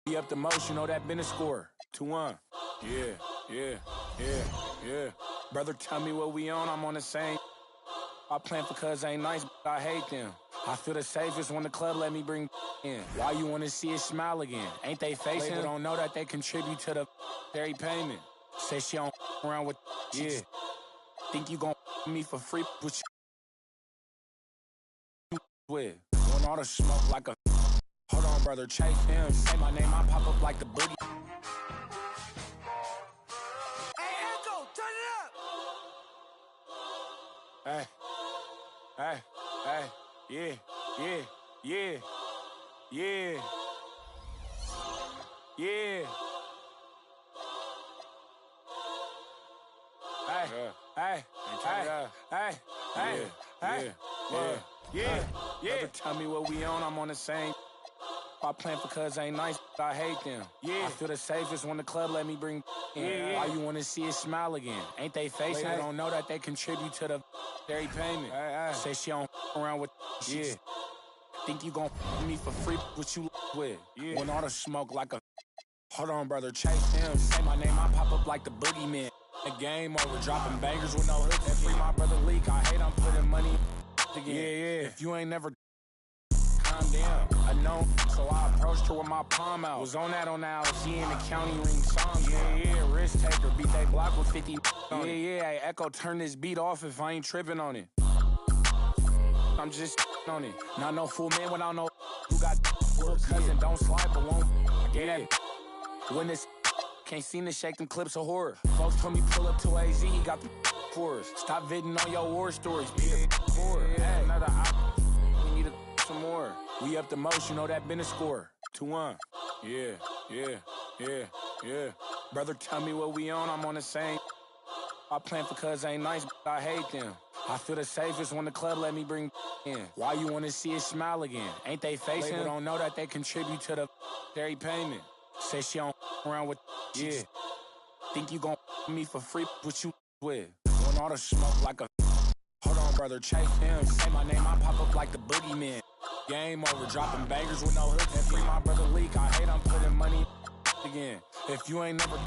be up the most, you know that been a score. 2-1. Yeah. Brother, tell me what we on, I'm on the same. I plan for cuz ain't nice, but I hate them. I feel the safest when the club let me bring in. Why you wanna see it smile again? Ain't they facing? They don't know that they contribute to the dairy payment. Say she don't around with think you gon' me for free, but you with. Want all the smoke like a hold on, brother, chase him. Say my name, I pop up like the boogie. Hey, Echo, turn it up! Hey, yeah. Brother, tell me what we on, I'm on the same. I plan for cuz ain't nice, but I hate them. I feel the safest when the club let me bring in. Why you wanna see it smile again? Ain't they facing? They don't know that they contribute to the dairy payment. Say she don't around with think you gon' me for free, what you with. Want all the smoke like a hold on, brother, chase him. Say my name, I pop up like the boogeyman. The game over, dropping bangers with no hook. That free my brother leak. I hate I'm putting money again. If you ain't never calm down, I know. So I approached her with my palm out. Was on that LC in the county ring song. Risk taker, beat they block with 50 on it. Hey, Echo, turn this beat off if I ain't tripping on it. I'm just on it. Not no fool man without no who got little cousin, don't slide but won't get that. When this can't seem to shake them clips of horror. Folks told me pull up to AZ, he got the for us. Stop viding on your war stories, be the hey, another op. We need some more. We up the most, you know that been a score. 2-1. Yeah. Brother, tell me what we on, I'm on the same. I plan for cuz ain't nice, but I hate them. I feel the safest when the club let me bring in. Why you wanna see it smile again? Ain't they facing? They don't know that they contribute to the dairy payment. Say she don't around with think you gon' me for free, what you with. Want all the smoke like a hold on, brother, chase him. Say my name, I pop up like the boogeyman. Game over, dropping bangers with no hook. That free my brother leak. I hate I'm putting money again. If you ain't never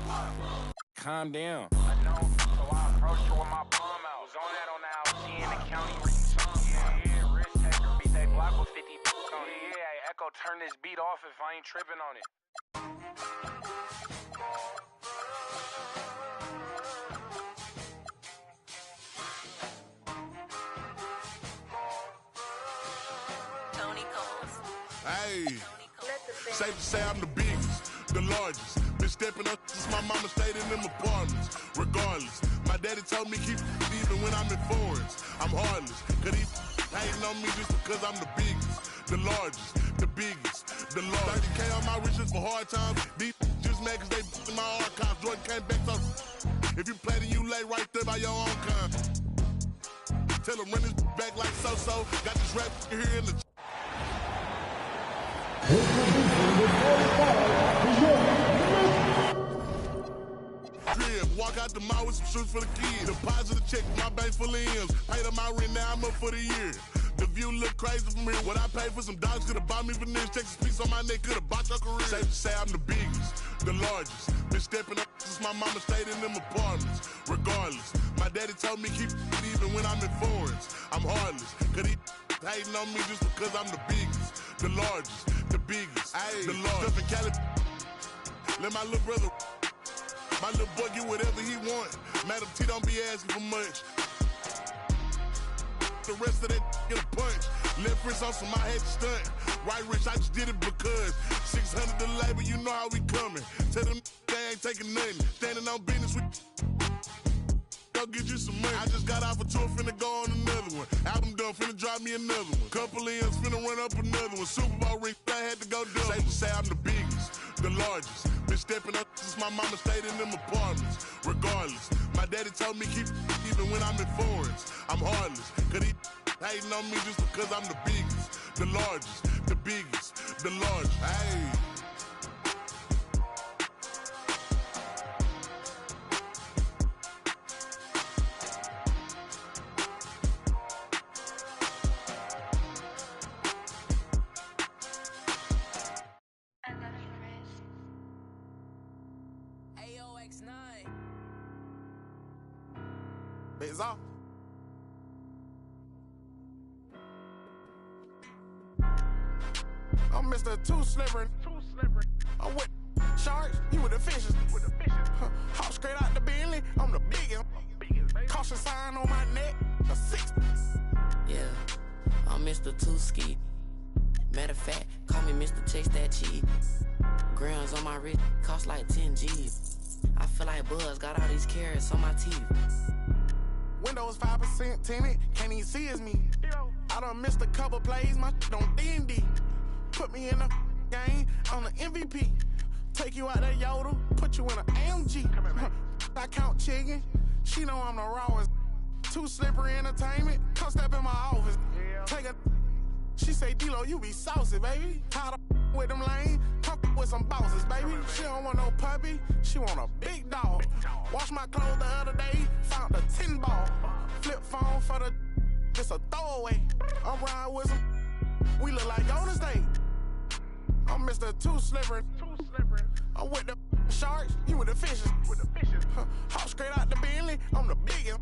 calm down. I know, so I approached her with my palm out. Was on that LC in the county ring song. Risk taker, beat they block with 50 on it. Hey, Echo, turn this beat off if I ain't tripping on it. Hey, safe to say I'm the biggest, the largest. Been stepping up since my mama stayed in them apartments. Regardless, my daddy told me keep even when I'm in foreigns. I'm heartless, cause he hating on me just because I'm the biggest, the largest, the biggest, the largest. 30K on my riches for hard times. These just mad cause they in my archives. Jordan came back so if you play then you lay right there by your own kind. Tell him run his back like so-so. Got this rap here in the walk out the mall with some shoes for the kids. Deposit a check, my bank full of M's. Paid up my rent, now I'm up for the year. The view look crazy from here. What I paid for some dogs could've bought me veneers. Texas piece on my neck could've bought your career. Safe to say I'm the biggest, the largest. Been stepping up since my mama stayed in them apartments. Regardless, my daddy told me keep even when I'm in foreigns. I'm heartless, cause he hating on me just because I'm the biggest, the largest, the biggest, the largest. Stuff in Cali, let my little brother. My little boy get whatever he want. Madam T don't be asking for much. The rest of that get a punch. Left wrist on some I had to stunt. Right wrist, I just did it because 600 the labor, you know how we coming. Tell them they ain't taking nothing. Standing on business with go get you some money. I just got off a tour, finna go on another one. Album done, finna drop me another one. Couple M's, finna run up another one. Super Bowl ring, I had to go double. Safe to say I'm the biggest, the largest. Been stepping up since my mama stayed in them apartments. Regardless, my daddy told me keep even when I'm in foreigns. I'm heartless, cause he hating on me just because I'm the biggest, the largest, the biggest, the largest. Hey. 6ix9ine. Biz off. I'm Mr. Too Slippery. I'm with sharks, you with the fishes. Hop straight out the Bentley, I'm the biggest. Caution sign on my neck, a 60. Yeah, I'm Mr. Too Ski. Matter of fact, call me Mr. Chase That Cheese. Grams on my wrist cost like 10 G's. I feel like Buzz got all these carrots on my teeth. Windows 5% tinted, can't even see it's me. I done missed a couple plays, my shit on D&D. Put me in the game, I'm the MVP. Take you out that Yoda, put you in an AMG. I count chicken, she know I'm the rawest. Too Slippery Entertainment, come step in my office. Take a, she say, D-Lo, you be saucy, baby. Tired of with them lame, come with some bosses, baby. She don't want no puppy, she want a big dog. Wash my clothes the other day, found a 10 ball. Flip phone for the, just a throwaway. I'm riding with some, we look like Golden State. I'm Mr. Too Slippery. I'm with the sharks, you with the fishes. Hop straight out the Bentley, I'm the biggest.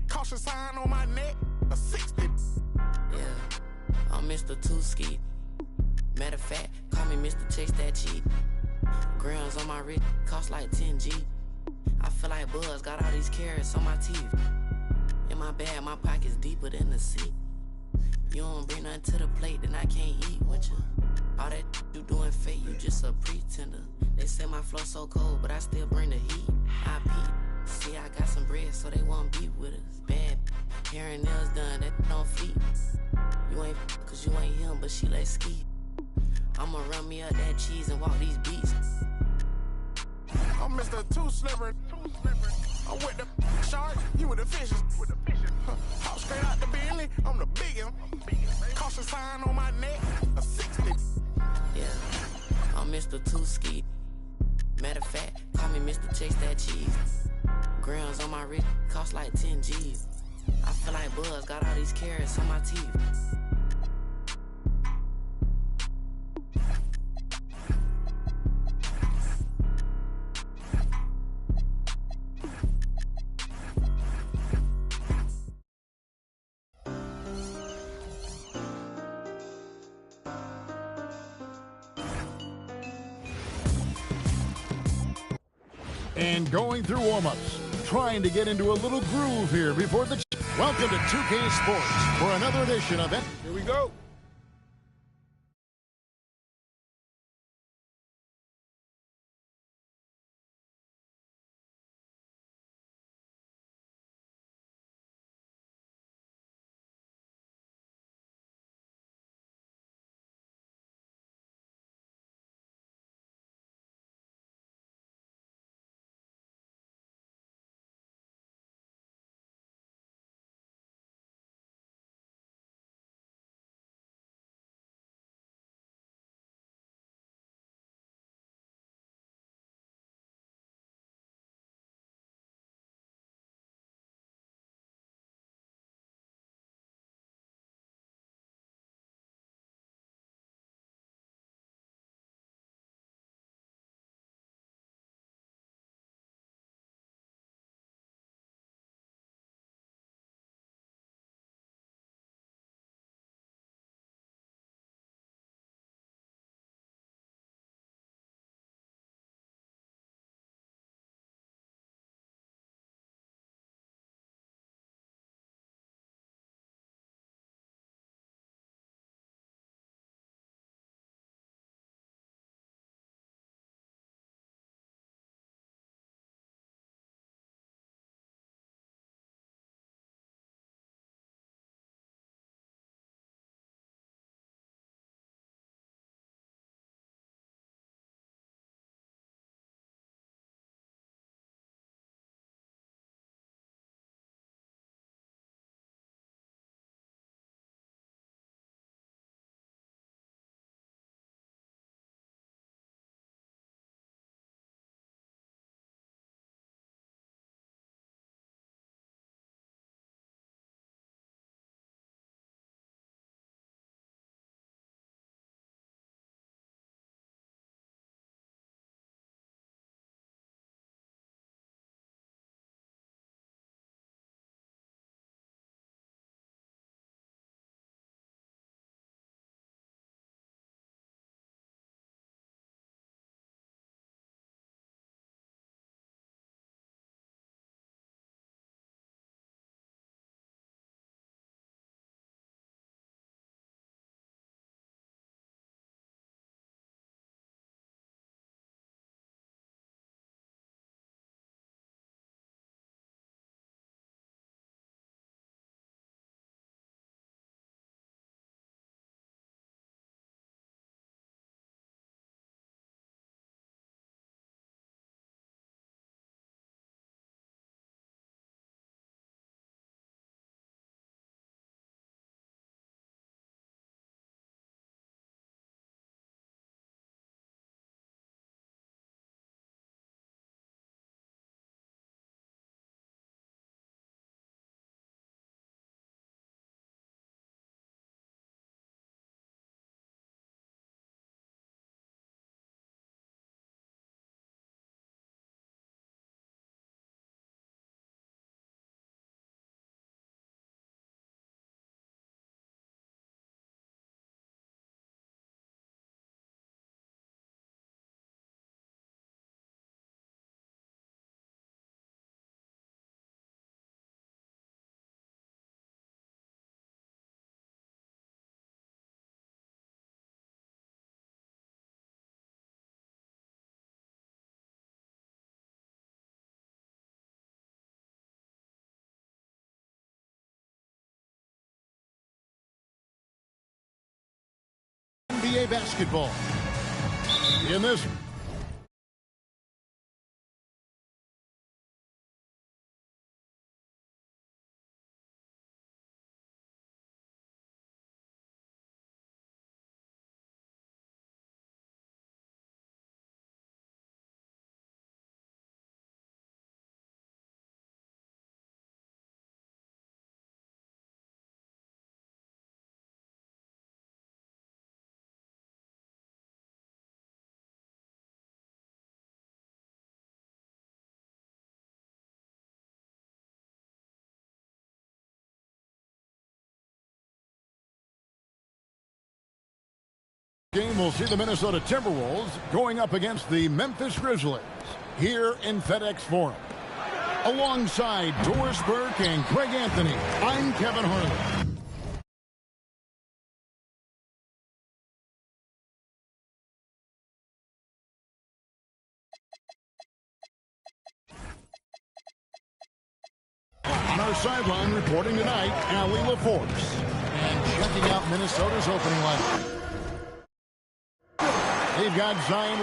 Caution sign on my neck, a 60. Yeah, I'm Mr. Too Ski. Matter of fact, call me Mr. Chase That Cheese. Grams on my wrist cost like 10 G. I feel like Buzz got all these carrots on my teeth. In my bag, my pocket's deeper than the sea. You don't bring nothing to the plate, then I can't eat with you. All that you doing fake, you just a pretender. They say my flow so cold, but I still bring the heat. I peep. See, I got some bread, so they won't beat with us. Bad hair and nails done, that don't feet. You ain't cause you ain't him, but she like ski. I'ma run me up that cheese and walk these beats. I'm Mr. Too Slippery. I'm with the sharks, you with the fishes. Hop straight out the Bentley, I'm the biggest. Caution sign on my neck, a 60. Yeah, I'm Mr. Too Ski. Matter of fact, call me Mr. Chase That Cheese. Grams on my wrist cost like 10 G's. I feel like Buzz got all these carrots on my teeth. And going through warm-ups, trying to get into a little groove here before the... Welcome to 2K Sports for another edition of... Here we go. NBA basketball. In this game, we'll see the Minnesota Timberwolves going up against the Memphis Grizzlies here in FedEx Forum. Alongside Doris Burke and Greg Anthony, I'm Kevin Harlan. On our sideline reporting tonight, Allie LaForce. And checking out Minnesota's opening lineup. They've got Zion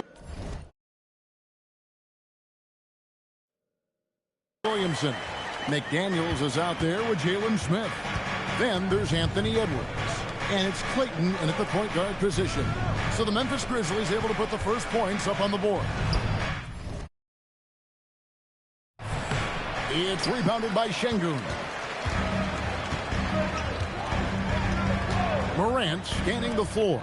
Williamson. McDaniels is out there with Jalen Smith. Then there's Anthony Edwards. And it's Clayton in at the point guard position. So the Memphis Grizzlies able to put the first points up on the board. It's rebounded by Şengün. Morant scanning the floor.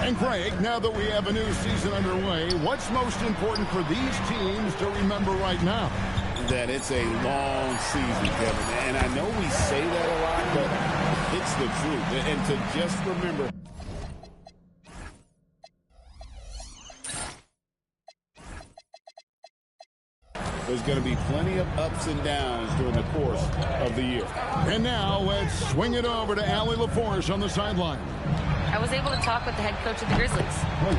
And Greg, now that we have a new season underway, what's most important for these teams to remember right now? That it's a long season, Kevin. And I know we say that a lot, but it's the truth. And to just remember, there's going to be plenty of ups and downs during the course of the year. And now let's swing it over to Allie LaForce on the sideline. I was able to talk with the head coach of the Grizzlies.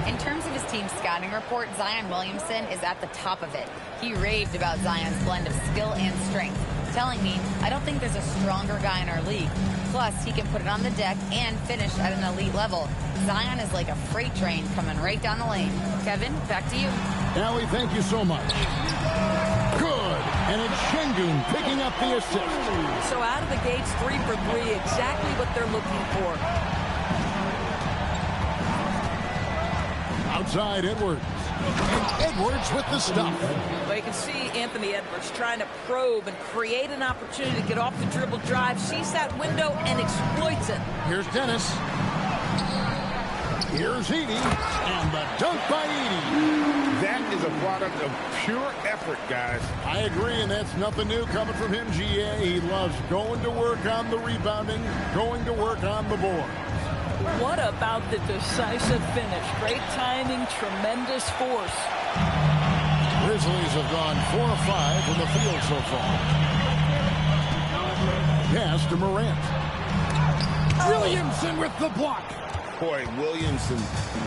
In terms of his team's scouting report, Zion Williamson is at the top of it. He raved about Zion's blend of skill and strength, telling me, I don't think there's a stronger guy in our league. Plus, he can put it on the deck and finish at an elite level. Zion is like a freight train coming right down the lane. Kevin, back to you. Allie, thank you so much. Good. And it's Şengün picking up the assist. So out of the gates, 3 for 3, exactly what they're looking for. Outside Edwards. And Edwards with the stuff. Well, you can see Anthony Edwards trying to probe and create an opportunity to get off the dribble drive, sees that window and exploits it. Here's Dennis. Here's Edey. And the dunk by Edey. That is a product of pure effort, guys. I agree, and that's nothing new coming from him, GA. He loves going to work on the rebounding, going to work on the board. What about the decisive finish? Great timing, tremendous force. Grizzlies have gone 4 of 5 from the field so far. Pass to Morant. Williamson with the block. Boy, Williamson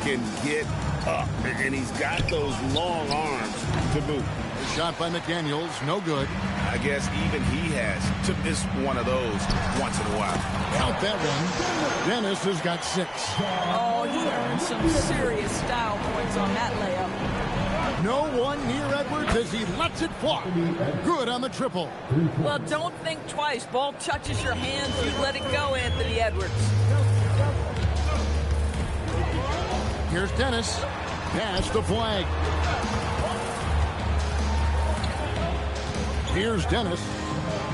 can get up, and he's got those long arms to boot. A shot by McDaniels, no good. I guess even he has to miss one of those once in a while. Count that one. Dennis has got 6. Oh, he earned some serious style points on that layup. No one near Edwards as he lets it fly. Good on the triple. Well, don't think twice. Ball touches your hands, you let it go, Anthony Edwards. Here's Dennis. Pass the flag. Here's Dennis.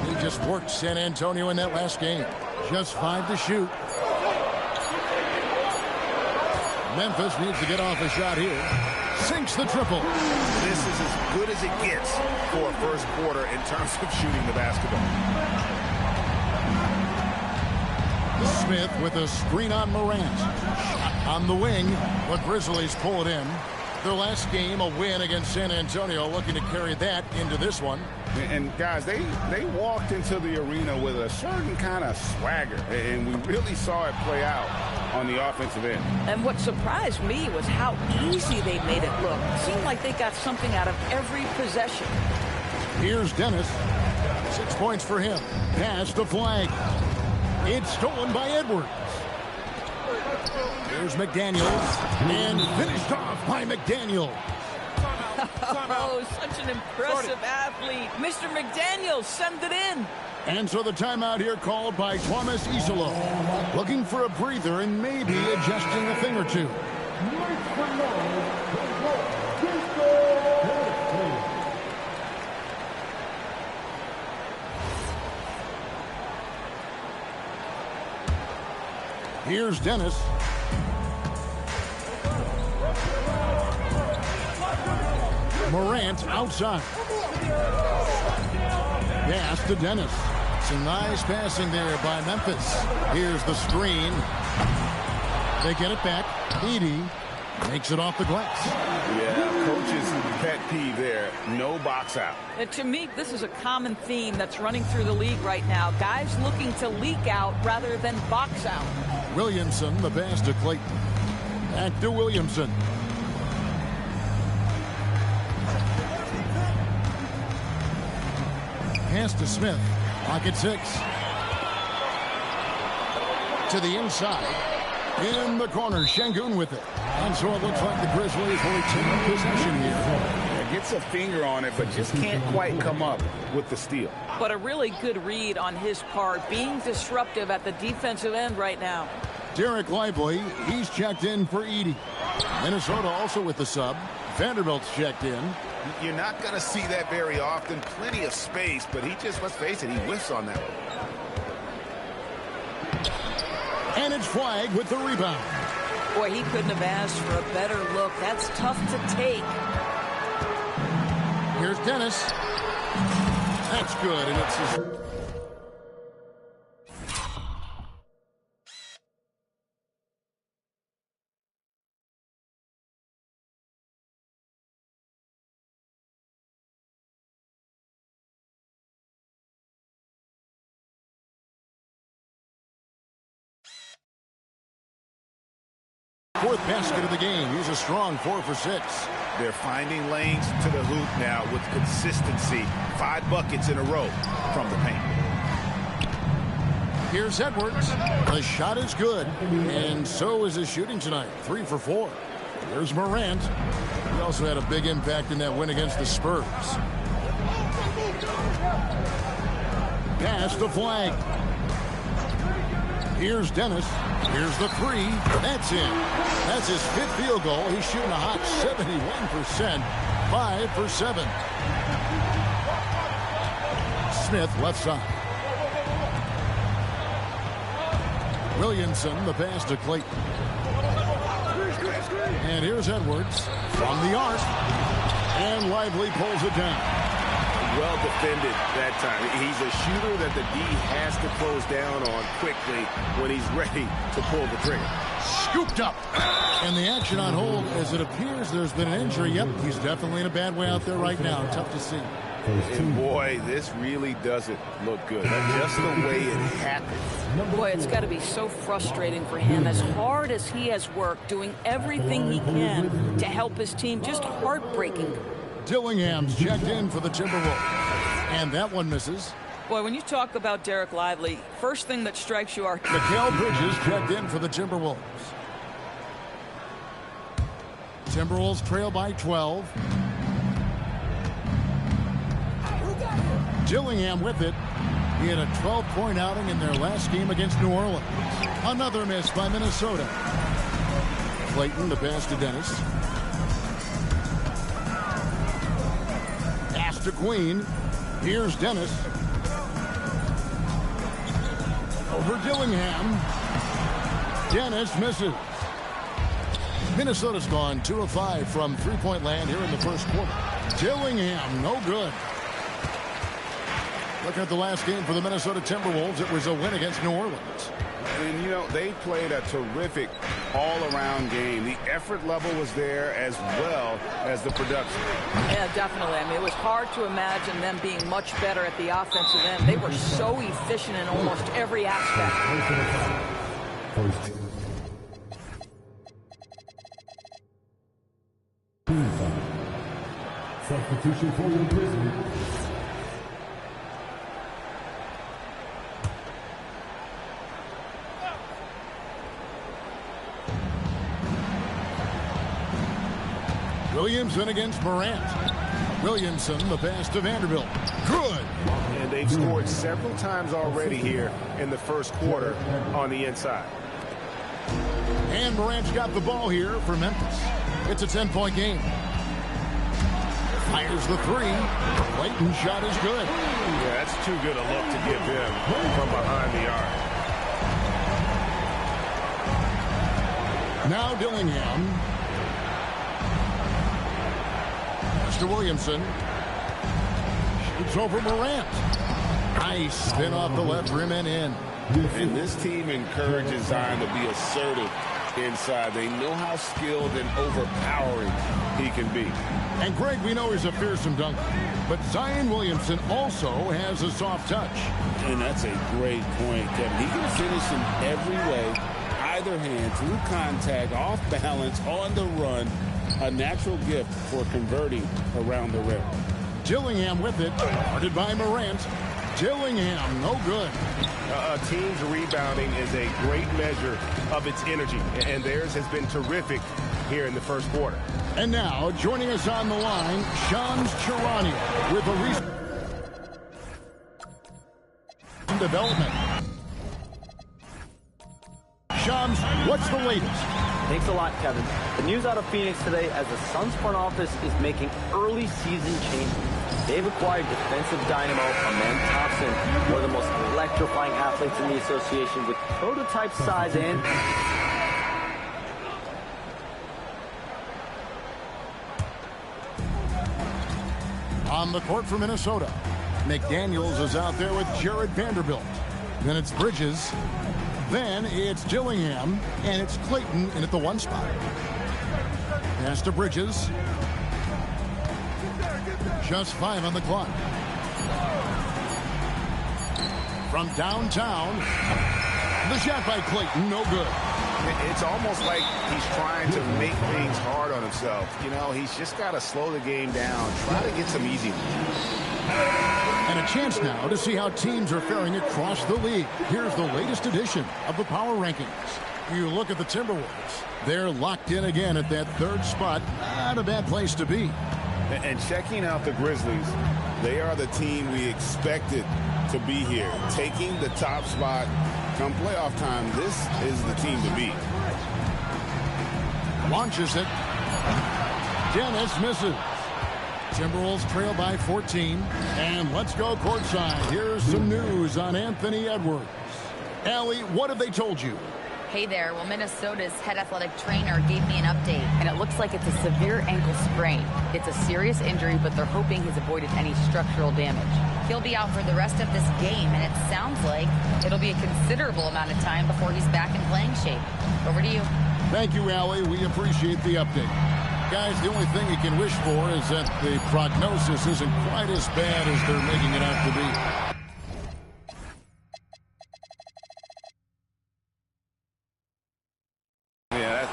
He just worked San Antonio in that last game. Just 5 to shoot. Memphis needs to get off a shot here. Sinks the triple. This is as good as it gets for a first quarter in terms of shooting the basketball. Smith with a screen on Morant. On the wing, the Grizzlies pull it in. Their last game, a win against San Antonio, looking to carry that into this one. And guys, they walked into the arena with a certain kind of swagger, and we really saw it play out on the offensive end. And what surprised me was how easy they made it look. It seemed like they got something out of every possession. Here's Dennis. 6 points for him. Pass the flag. It's stolen by Edwards. Here's McDaniels, and finished off by McDaniels. Oh, such an impressive athlete. Mr. McDaniels, send it in. And so the timeout here called by Thomas Isolo. Looking for a breather and maybe adjusting a thing or two. Here's Dennis. Morant outside. Pass to Dennis. Some nice passing there by Memphis. Here's the screen. They get it back. Edey makes it off the glass. Yeah, coach's pet peeve there. No box out. To me, this is a common theme that's running through the league right now. Guys looking to leak out rather than box out. Williamson, the pass to Clayton. Back to Williamson. Pass to Smith. Pocket 6. To the inside. In the corner, Şengün with it. And so it looks like the Grizzlies will take possession here. Yeah, gets a finger on it, but just can't quite come up with the steal. But a really good read on his part, being disruptive at the defensive end right now. Derek Lively, he's checked in for Edey. Minnesota also with the sub. Vanderbilt's checked in. You're not going to see that very often. Plenty of space, but he just, let's face it, he whiffs on that one. And it's Flagg with the rebound. Boy, he couldn't have asked for a better look. That's tough to take. Here's Dennis. That's good, and it's his... Fourth basket of the game. He's a strong 4 for 6. They're finding lanes to the hoop now with consistency. 5 buckets in a row from the paint. Here's Edwards. The shot is good, and so is his shooting tonight. 3 for 4. There's Morant. He also had a big impact in that win against the Spurs. Pass to Flagg. Here's Dennis. Here's the 3. That's in. That's his 5th field goal. He's shooting a hot 71%. 5 for 7. Smith left side. Williamson, the pass to Clayton. And here's Edwards from the arc. And Lively pulls it down. Well defended that time. He's a shooter that the D has to close down on quickly when he's ready to pull the trigger. Scooped up. And the action on hold as it appears there's been an injury. Yep, he's definitely in a bad way out there right now. Tough to see. And boy, this really doesn't look good. Just the way it happened. Boy, it's got to be so frustrating for him. As hard as he has worked, doing everything he can to help his team, just heartbreaking. Dillingham's checked in for the Timberwolves. And that one misses. Boy, when you talk about Derek Lively, first thing that strikes you are... Mikal Bridges checked in for the Timberwolves. Timberwolves trail by 12. Dillingham with it. He had a 12-point outing in their last game against New Orleans. Another miss by Minnesota. Clayton, the pass to Dennis. Pass to Queen. Here's Dennis. Over Dillingham. Dennis misses. Minnesota's gone 2 of 5 from three-point land here in the first quarter. Dillingham, no good. Looking at the last game for the Minnesota Timberwolves, it was a win against New Orleans. And, you know, they played a terrific all-around game. The effort level was there as well as the production. Yeah, definitely. I mean, it was hard to imagine them being much better at the offensive end. They were so efficient in almost every aspect. Substitution for the Grizzlies. Williamson against Morant. Williamson, the pass to Vanderbilt. Good. And they've scored several times already here in the first quarter on the inside. And Morant's got the ball here for Memphis. It's a 10-point game. Fires the three. Clayton's shot is good. Yeah, that's too good a look to give him from behind the arc. Now Dillingham. Pass to Williamson. Shoots over Morant. Nice spin off the left rim and in. And this team encourages Zion to be assertive inside. They know how skilled and overpowering he can be. And Greg, we know he's a fearsome dunker, but Zion Williamson also has a soft touch. And that's a great point, Kevin. He can finish in every way, either hand, through contact, off balance, on the run. A natural gift for converting around the rim. Dillingham with it, guarded by Morant. Dillingham, no good. A team's rebounding is a great measure of its energy, and theirs has been terrific here in the first quarter. And now, joining us on the line, Shams Charania with a recent development. Shams, what's the latest? Thanks a lot, Kevin. The news out of Phoenix today as the Suns front office is making early season changes. They've acquired defensive dynamo Amen Thompson, one of the most electrifying athletes in the association with prototype size and... On the court for Minnesota, McDaniels is out there with Jared Vanderbilt. Then it's Bridges. Then it's Dillingham, and it's Clayton in at the 1 spot. Pass to Bridges. Just 5 on the clock. From downtown, the shot by Clayton, no good. It's almost like he's trying to make things hard on himself. You know, he's just got to slow the game down, try to get some easy ones. And a chance now to see how teams are faring across the league. Here's the latest edition of the Power Rankings. You look at the Timberwolves. They're locked in again at that 3rd spot. Not a bad place to be. And checking out the Grizzlies, they are the team we expected to be here. Taking the top spot come playoff time, this is the team to beat. Launches it. Dennis misses. Timberwolves trail by 14. And let's go courtside. Here's some news on Anthony Edwards. Allie, what have they told you? Hey there. Well, Minnesota's head athletic trainer gave me an update, and it looks like it's a severe ankle sprain. It's a serious injury, but they're hoping he's avoided any structural damage. He'll be out for the rest of this game, and it sounds like it'll be a considerable amount of time before he's back in playing shape. Over to you. Thank you, Allie. We appreciate the update. Guys, the only thing you can wish for is that the prognosis isn't quite as bad as they're making it out to be.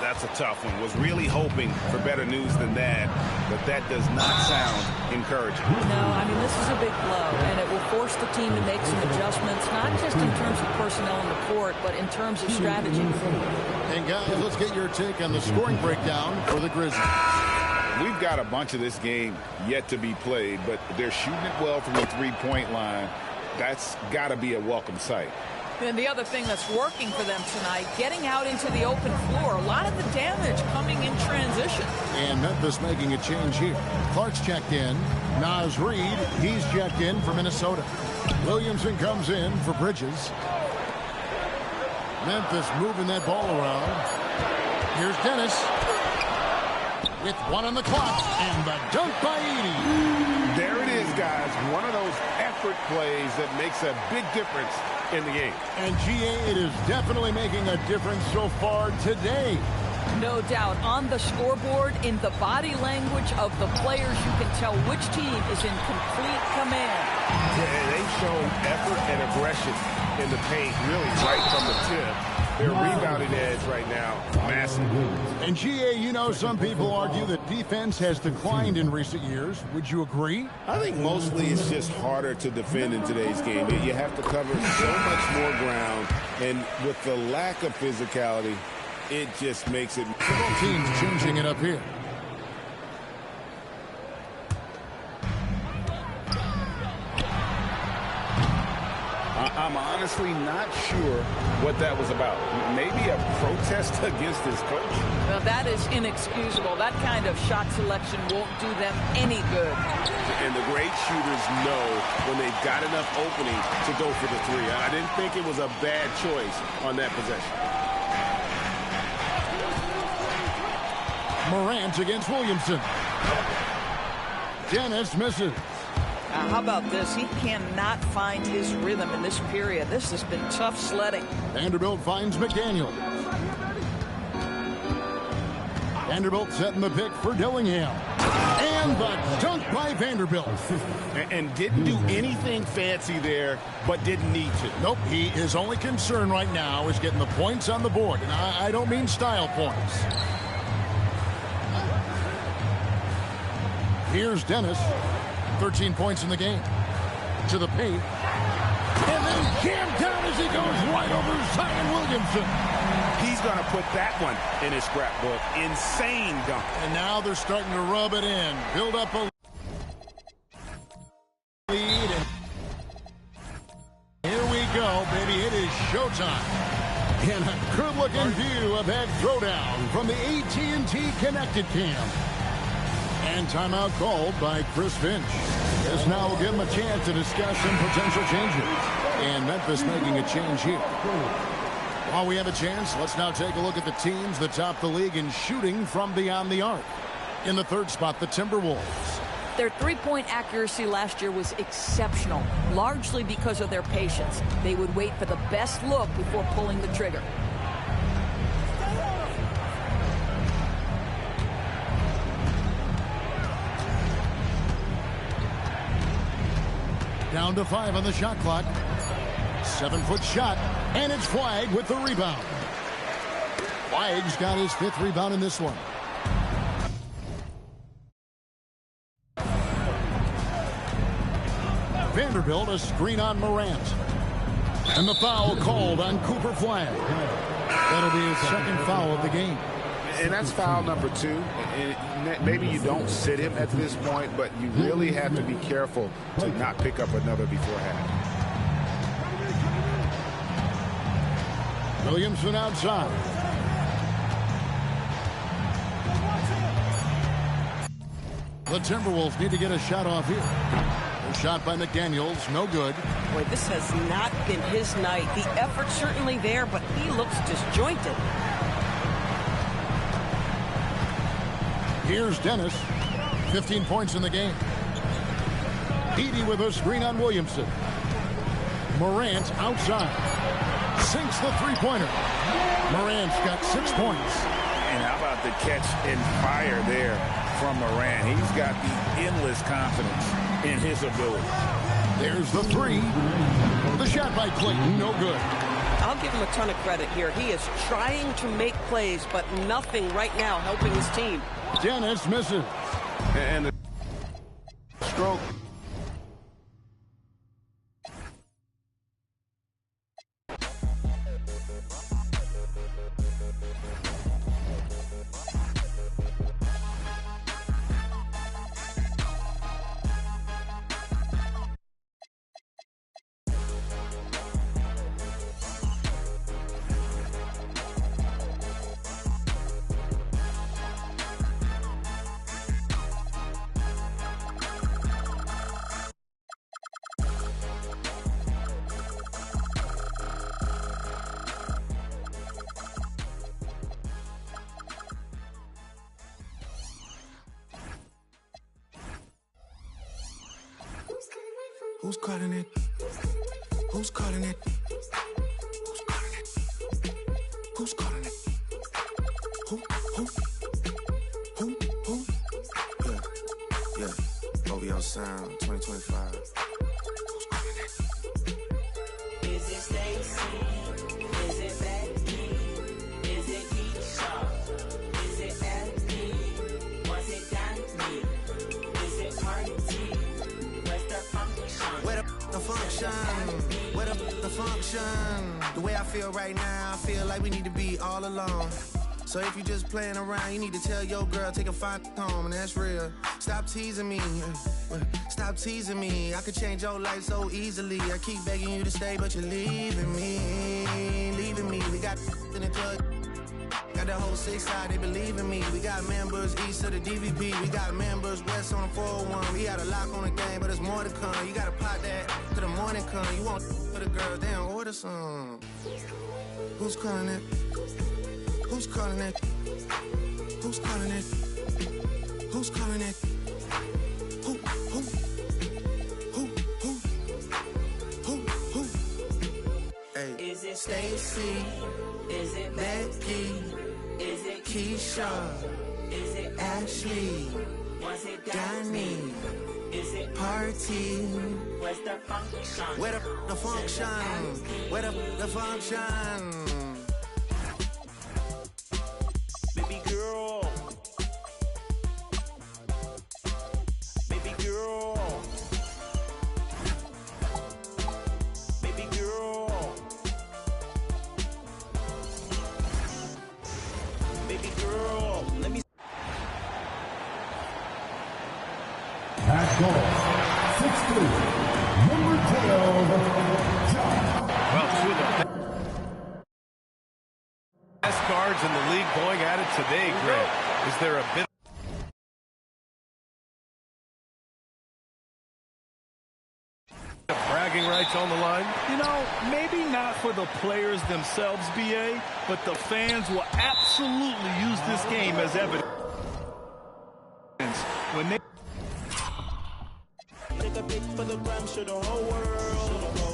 That's a tough one. Was really hoping for better news than that, but that does not sound encouraging. No, I mean, this is a big blow, and it will force the team to make some adjustments, not just in terms of personnel on the court, but in terms of strategy. And guys, let's get your take on the scoring breakdown for the Grizzlies. We've got a bunch of this game yet to be played, but they're shooting it well from the 3-point line. That's got to be a welcome sight. And the other thing that's working for them tonight, getting out into the open floor. A lot of the damage coming in transition. And Memphis making a change here. Clark's checked in. Naz Reid, he's checked in for Minnesota. Williamson comes in for Bridges. Memphis moving that ball around. Here's Dennis. With 1 on the clock. And the dunk by Edey. There it is, guys. One of those effort plays that makes a big difference in the game. And GA, it is definitely making a difference so far today. No doubt. On the scoreboard, in the body language of the players, you can tell which team is in complete command. Yeah, they show effort and aggression in the paint, really right from the tip. Their rebounding edge right now, massive. And GA, you know, some people argue that defense has declined in recent years. Would you agree? I think mostly it's just harder to defend in today's game. You have to cover so much more ground, and with the lack of physicality, it just makes it. Several teams changing it up here. honestly not sure what that was about. Maybe a protest against his coach. Well, that is inexcusable. That kind of shot selection won't do them any good. And the great shooters know when they've got enough opening to go for the three. I didn't think it was a bad choice on that possession. Morant against Williamson. Dennis misses. Now, how about this? He cannot find his rhythm in this period. This has been tough sledding. Vanderbilt finds McDaniel. Vanderbilt setting the pick for Dillingham. And the dunk by Vanderbilt. And didn't do anything fancy there, but didn't need to. Nope, his only concern right now is getting the points on the board. And I don't mean style points. Here's Dennis. 13 points in the game. To the paint. And then jammed down as he goes right over Zion Williamson. He's going to put that one in his scrapbook. Insane dunk. And now they're starting to rub it in. Build up a lead. And here we go, baby. It is showtime. And a good-looking view of that throwdown from the AT&T Connected Cam. And timeout called by Chris Finch. This now will give him a chance to discuss some potential changes. And Memphis making a change here. While we have a chance, let's now take a look at the teams that top the league in shooting from beyond the arc. In the third spot, the Timberwolves. Their three-point accuracy last year was exceptional, largely because of their patience. They would wait for the best look before pulling the trigger. Down to 5 on the shot clock. 7-foot shot, and it's Flagg with the rebound. Flagg's got his 5th rebound in this one. Vanderbilt, a screen on Morant. And the foul called on Cooper Flagg. That'll be his second foul of the game. And that's foul number 2. And maybe you don't sit him at this point, but you really have to be careful to not pick up another before half. Williamson outside. The Timberwolves need to get a shot off here. A shot by McDaniels, no good. Boy, this has not been his night. The effort's certainly there, but he looks disjointed. Here's Dennis. 15 points in the game. Edey with a screen on Williamson. Morant outside. Sinks the three-pointer. Morant's got 6 points. And how about the catch and fire there from Morant? He's got the endless confidence in his ability. There's the three. The shot by Clayton, no good. I'll give him a ton of credit here. He is trying to make plays, but nothing right now helping his team. Dennis misses. And the stroke. Who's calling it? Who's calling it? Who's calling it? Who's calling it? Who? Yeah. OVO Sound 2025. Who's calling it? Is it Stacy? Is it Becky? Is it Keisha? Is it Effie? Was it Dante? Is it Party? Where's the function? Where the function? Where the function? The way I feel right now, I feel like we need to be all alone. So if you just playing around, you need to tell your girl, take a fine home, and that's real. Stop teasing me. Stop teasing me. I could change your life so easily. I keep begging you to stay, but you're leaving me. Leaving me. We got in the club. Got the whole 6 side, they believe in me. We got members east of the DVP. We got members west on the 401. We got a lock on the game, but there's more to come. You gotta pot that to the morning come. You want for the girls, they don't order some. Who's calling it? Who's calling it? Who's calling it? Who's calling it? Who? Hey. Is it Stacy? Is it Becky? Is it Keisha? Is it Ashley? Was it Danny? Is it Party? Where's the function? Where the function? Where the function? Baby girl. Baby girl. Baby girl. Baby girl. Let me. At goal, 6'3", number 12, John. Well, two of the best guards in the league going at it today, Greg. Is there a bit of bragging rights on the line? You know, maybe not for the players themselves, BA, but the fans will absolutely use this game as evidence when they take a pic for the gram, show the whole world.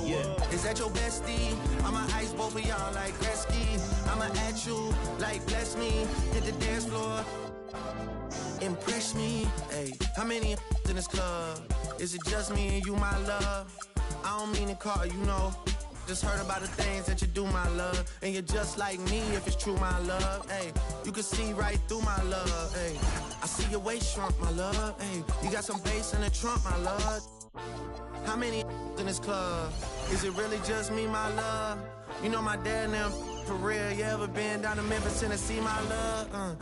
Yeah. Is that your bestie? I'ma ice both of y'all like Gretzky. I'ma at you like bless me. Hit the dance floor. Impress me. Hey, how many in this club? Is it just me and you, my love? I don't mean to call you, know. Just heard about the things that you do, my love. And you're just like me if it's true, my love. Hey, you can see right through my love. Hey, I see your waist shrunk, my love. Hey, you got some bass in the trunk, my love. How many in this club? Is it really just me, my love? You know my dad now, for real. You ever been down to Memphis, Tennessee, my love?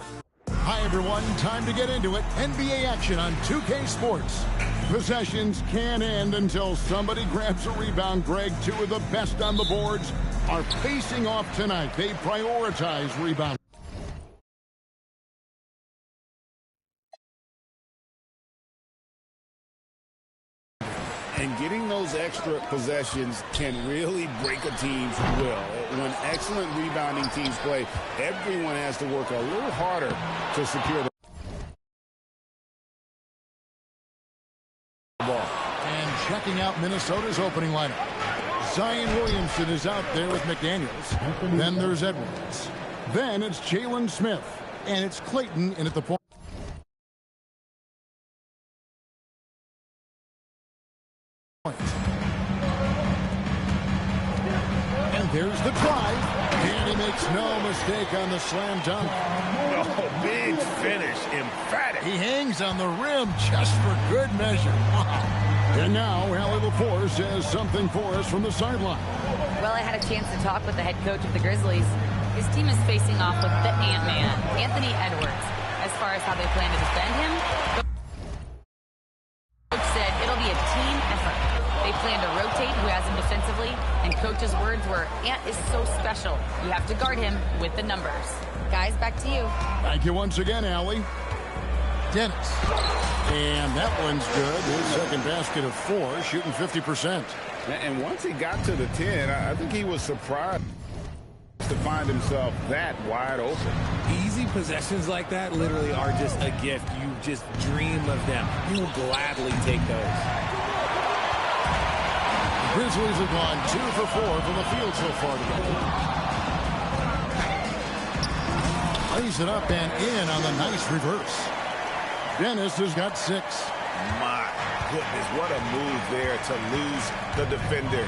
Hi, everyone. Time to get into it. NBA action on 2K Sports. Possessions can't end until somebody grabs a rebound. Greg, two of the best on the boards are facing off tonight. They prioritize rebound. And getting those extra possessions can really break a team's will. When excellent rebounding teams play, everyone has to work a little harder to secure the ball. And checking out Minnesota's opening lineup. Zion Williamson is out there with McDaniels. Then there's Edwards. Then it's Jalen Smith. And it's Clayton in at the point. And there's the drive. And he makes no mistake on the slam dunk. Oh, big finish. Emphatic. He hangs on the rim just for good measure. Wow. And now, Allie LaForce has something for us from the sideline. Well, I had a chance to talk with the head coach of the Grizzlies. His team is facing off with the Ant-Man, Anthony Edwards. As far as how they plan to defend him, Coach said it'll be a team effort. They plan to rotate who has him defensively, and Coach's words were, Ant is so special. You have to guard him with the numbers. Guys, back to you. Thank you once again, Allie. Dennis. And that one's good. His second basket of 4, shooting 50%. And once he got to the 10, I think he was surprised to find himself that wide open. Easy possessions like that literally are just a gift. You just dream of them. You will gladly take those. The Grizzlies have gone 2 for 4 from the field so far today. Lays it up and in on the nice reverse. Dennis has got 6. My goodness, what a move there to lose the defender.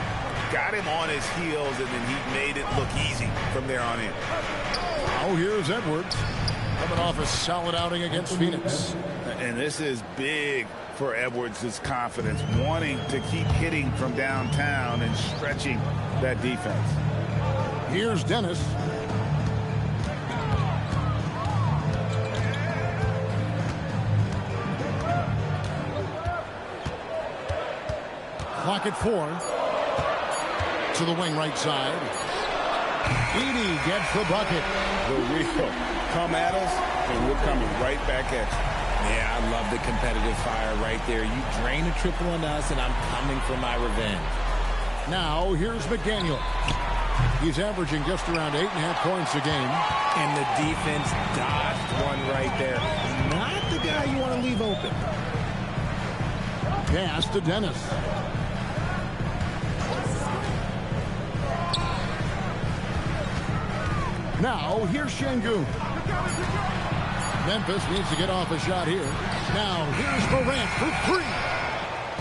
Got him on his heels, and then he made it look easy from there on in. Oh, here's Edwards. Coming off a solid outing against Phoenix. And this is big for Edwards' confidence, wanting to keep hitting from downtown and stretching that defense. Here's Dennis. clock at 4. To the wing right side. Edey gets the bucket. The real come at us, and we're coming right back at you. Yeah, I love the competitive fire right there. You drain a triple on us, and I'm coming for my revenge. Now, here's McDaniel. He's averaging just around 8.5 points a game. And the defense dodged one right there. Not the guy you want to leave open. Pass to Dennis. Now, here's Şengün. Memphis needs to get off a shot here. Now, here's Morant for 3.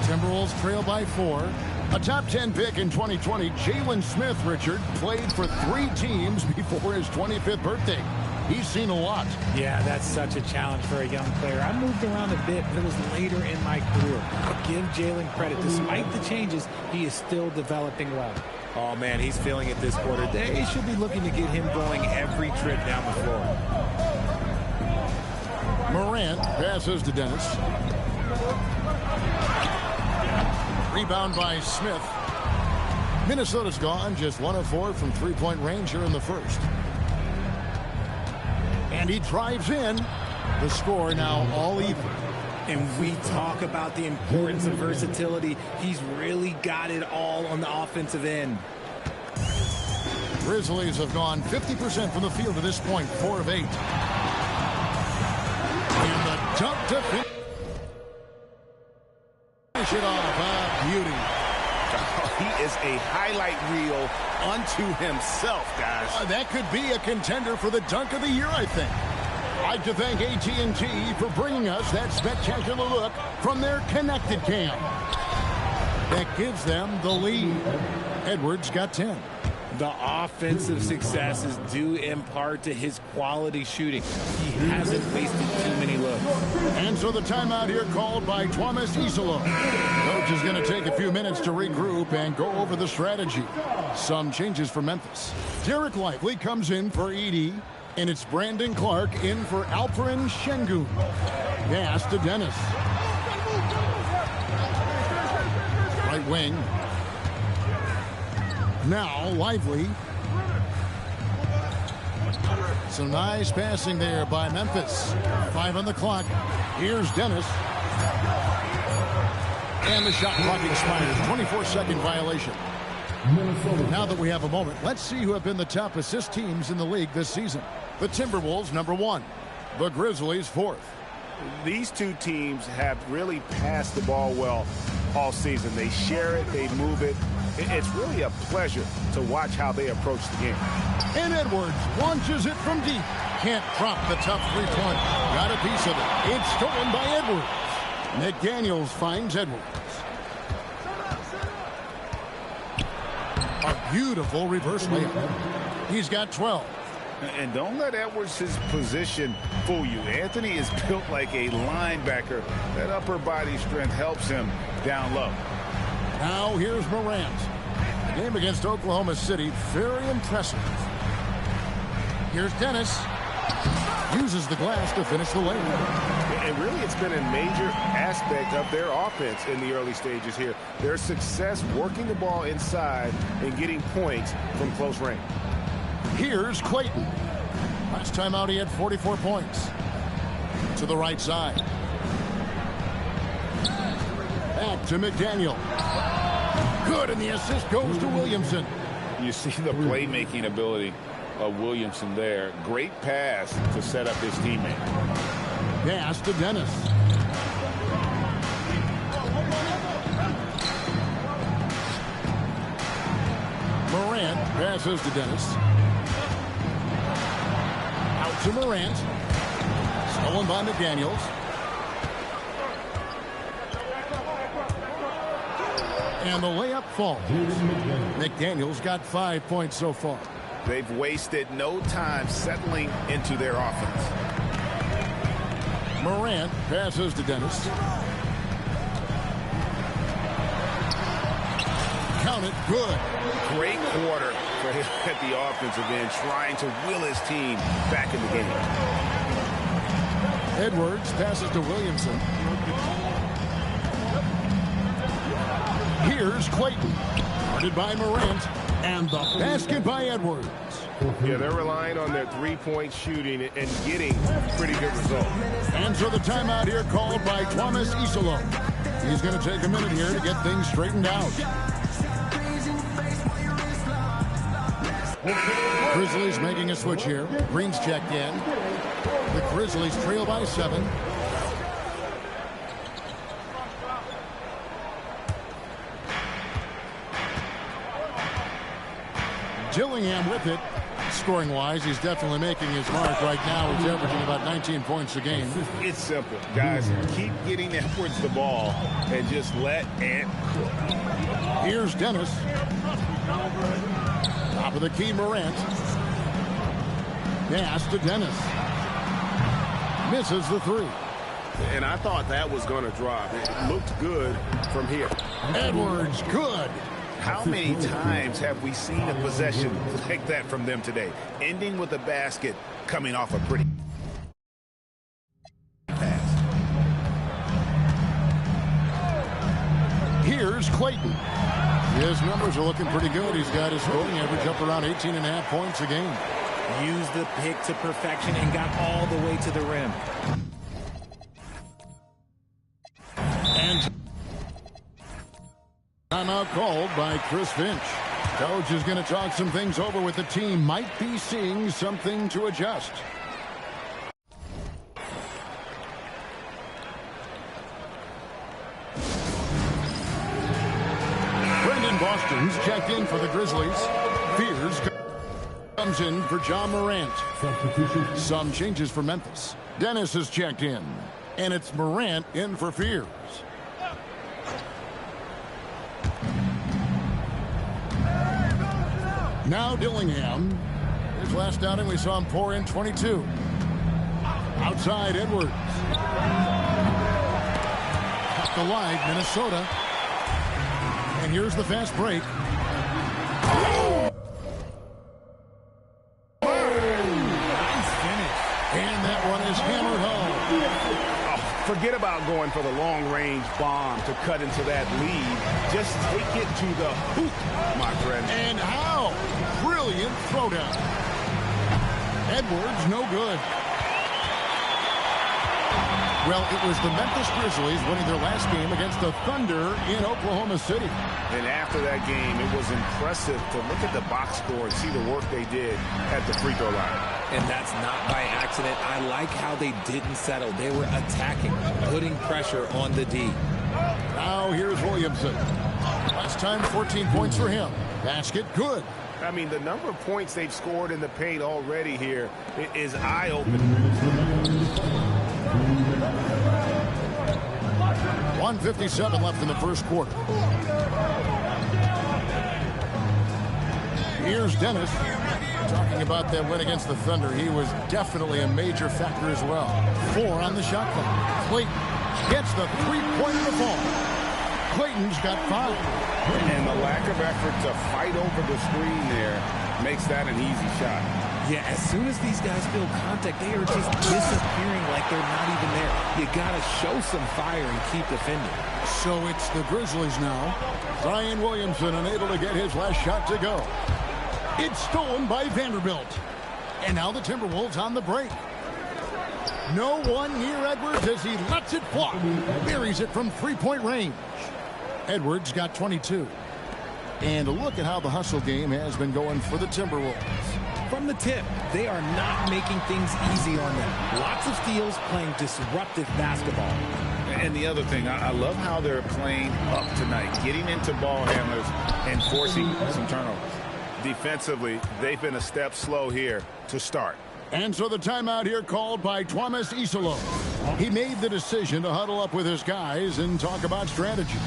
Timberwolves trail by 4. A top 10 pick in 2020, Jalen Smith, Richard, played for 3 teams before his 25th birthday. He's seen a lot. Yeah, that's such a challenge for a young player. I moved around a bit, but it was later in my career. Give Jalen credit. Despite the changes, he is still developing well. Oh, man, he's feeling it this quarter. They should be looking to get him going every trip down the floor. Morant passes to Dennis. Rebound by Smith. Minnesota's gone just 1 of 4 from three-point range here in the first. And he drives in. The score now all even. And we talk about the importance of versatility. He's really got it all on the offensive end. Grizzlies have gone 50% from the field to this point, 4 of 8. And the dunk to finish it off. Beauty. He is a highlight reel unto himself, guys. That could be a contender for the dunk of the year, I think. I'd like to thank AT&T for bringing us that spectacular look from their connected cam. That gives them the lead. Edwards got 10. The offensive success is due in part to his quality shooting. He hasn't wasted too many looks. And so the timeout here called by Thomas Isolo. Coach is going to take a few minutes to regroup and go over the strategy. Some changes for Memphis. Derek Lively comes in for Edey, and it's Brandon Clark in for Alperen Şengün. Pass to Dennis. Right wing. Now Lively. Some nice passing there by Memphis. 5 on the clock. Here's Dennis. And the shot clock expires. 24-second violation. Now that we have a moment, let's see who have been the top assist teams in the league this season. The Timberwolves, number 1. The Grizzlies, 4th. These two teams have really passed the ball well all season. They share it, they move it. It's really a pleasure to watch how they approach the game. And Edwards launches it from deep. Can't drop the tough three-point. Got a piece of it. It's stolen by Edwards. McDaniels finds Edwards. A beautiful reverse layup. He's got 12. And don't let Edwards' position fool you. Anthony is built like a linebacker. That upper body strength helps him down low. Now here's Morant. The game against Oklahoma City, very impressive. Here's Dennis. Uses the glass to finish the lane. And really, it's been a major aspect of their offense in the early stages here. Their success working the ball inside and getting points from close range. Here's Clayton. Last time out, he had 44 points. To the right side. Back to McDaniel. Good, and the assist goes to Williamson. You see the playmaking ability of Williamson there. Great pass to set up his teammate. Pass to Dennis. Morant passes to Dennis. Out to Morant. Stolen by McDaniels. And the layup falls. McDaniels got 5 points so far. They've wasted no time settling into their offense. Morant passes to Dennis. Count it, good. Great quarter for him at the offensive end, trying to will his team back in the game. Edwards passes to Williamson. Here's Clayton. Guarded by Morant. And the basket by Edwards. Yeah, they're relying on their three-point shooting and getting pretty good results. And so the timeout here called by Thomas Iserlohn. He's going to take a minute here to get things straightened out. Grizzlies making a switch here. Green's checked in. The Grizzlies trail by 7. Dillingham with it. Scoring-wise, he's definitely making his mark right now. He's averaging about 19 points a game. It's simple, guys. Keep getting Edwards the ball and just let Ant cook. Here's Dennis. Top of the key, Morant. Pass to Dennis. Misses the 3. And I thought that was going to drop. It looked good from here. Edwards, good. How many times have we seen a possession like that from them today? Ending with a basket, coming off a pretty pass. Here's Clayton. His numbers are looking pretty good. He's got his scoring average up around 18.5 points a game. Used the pick to perfection and got all the way to the rim. And timeout called by Chris Finch. Coach is going to talk some things over with the team. Might be seeing something to adjust. Brendan Boston's checked in for the Grizzlies. Fears comes in for John Morant. Some changes for Memphis. Dennis is checked in. And it's Morant in for Fears. Now Dillingham. His last outing, we saw him pour in 22. Outside, Edwards. Off the line, Minnesota. And here's the fast break. Nice finish. And that one is hammered home. Forget about going for the long-range bomb to cut into that lead. Just take it to the hoop, my friend. And how? Brilliant throwdown. Edwards, no good. Well, it was the Memphis Grizzlies winning their last game against the Thunder in Oklahoma City. And after that game, it was impressive to look at the box score and see the work they did at the free throw line. And that's not by accident. I like how they didn't settle. They were attacking, putting pressure on the D. Now here's Williamson. Last time, 14 points for him. Basket, good. I mean, the number of points they've scored in the paint already here is eye-opening. 1:57 left in the first quarter. Here's Dennis. Talking about that win against the Thunder, he was definitely a major factor as well. 4 on the shot clock. Clayton gets the three-pointer ball. Clayton's got 5. And the lack of effort to fight over the screen there makes that an easy shot. Yeah, as soon as these guys feel contact, they are just disappearing like they're not even there. You got to show some fire and keep defending. So it's the Grizzlies now. Zion Williamson unable to get his last shot to go. It's stolen by Vanderbilt. And now the Timberwolves on the break. No one near Edwards as he lets it fly. Buries it from three-point range. Edwards got 22. And look at how the hustle game has been going for the Timberwolves. From the tip, they are not making things easy on them. Lots of steals, playing disruptive basketball. And the other thing, I love how they're playing up tonight, getting into ball handlers and forcing some turnovers. Defensively, they've been a step slow here to start. And so the timeout here called by Thomas Iserlohn. He made the decision to huddle up with his guys and talk about strategy.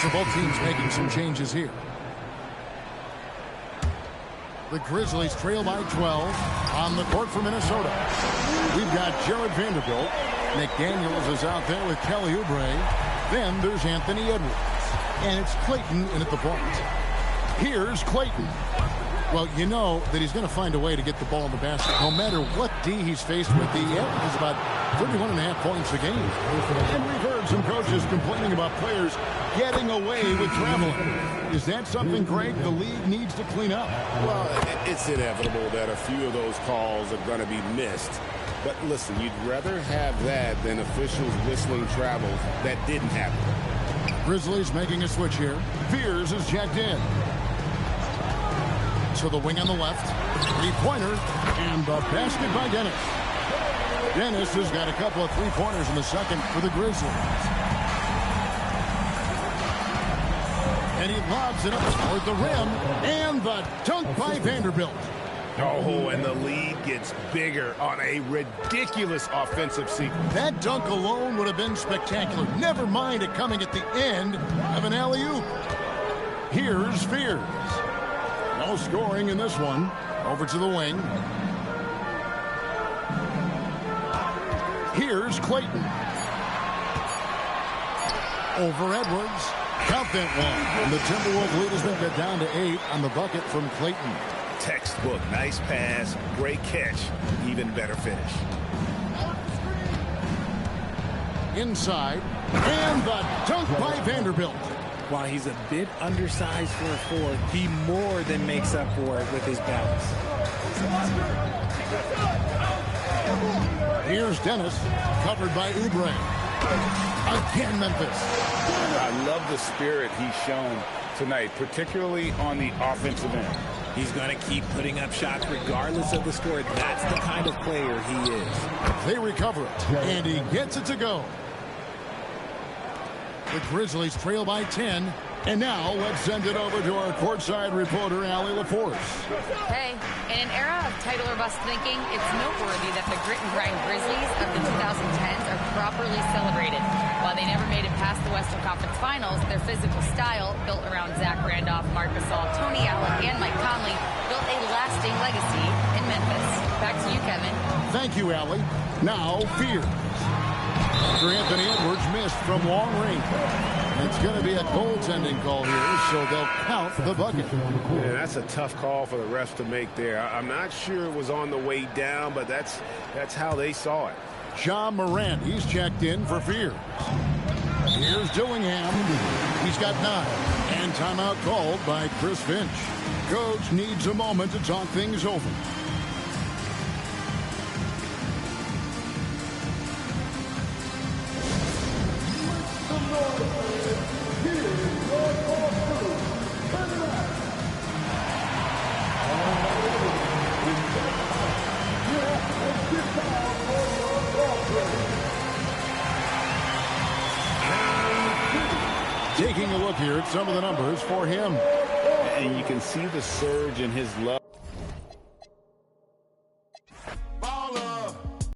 So both teams making some changes here. The Grizzlies trail by 12 on the court for Minnesota. We've got Jared Vanderbilt. McDaniels is out there with Kelly Oubre. Then there's Anthony Edwards. And it's Clayton in at the point. Here's Clayton. Well, you know that he's going to find a way to get the ball in the basket no matter what D he's faced with. The average is about 31.5 points a game. And we've heard some coaches complaining about players getting away with traveling. Is that something, Greg, the league needs to clean up? Well, it's inevitable that a few of those calls are going to be missed. But listen, you'd rather have that than officials whistling travels that didn't happen. Grizzlies making a switch here. Fears is checked in. To the wing on the left. Three-pointer. And the basket by Dennis. Dennis has got a couple of three-pointers in the second for the Grizzlies. And he lobs it up toward the rim. And the dunk by Vanderbilt. Oh, and the lead gets bigger on a ridiculous offensive sequence. That dunk alone would have been spectacular. Never mind it coming at the end of an alley-oop. Here's Fears. No scoring in this one. Over to the wing. Here's Clayton. Over Edwards. Count that one. And the Timberwolves lead has been cut down to 8 on the bucket from Clayton. Textbook. Nice pass. Great catch. Even better finish. Inside. And the dunk by Vanderbilt. While he's a bit undersized for a forward, he more than makes up for it with his balance. Here's Dennis, covered by Oubre. Again, Memphis. I love the spirit he's shown tonight, particularly on the offensive end. He's going to keep putting up shots regardless of the score. That's the kind of player he is. They recover it, and he gets it to go. The Grizzlies trail by 10. And now let's send it over to our courtside reporter, Allie LaForce. Hey, in an era of title or bust thinking, it's noteworthy that the grit and grind Grizzlies of the 2010s are properly celebrated. While they never made it past the Western Conference Finals, their physical style, built around Zach Randolph, Marc Gasol, Tony Allen, and Mike Conley, built a lasting legacy in Memphis. Back to you, Kevin. Thank you, Allie. Now, Fears. After Anthony Edwards missed from long range. It's going to be a goaltending call here, so they'll count the bucket. Yeah, that's a tough call for the refs to make there. I'm not sure it was on the way down, but that's how they saw it. John Morant, he's checked in for Fears. Here's Dillingham. He's got 9. And timeout called by Chris Finch. Coach needs a moment to talk things over. Taking a look here at some of the numbers for him. And you can see the surge in his love.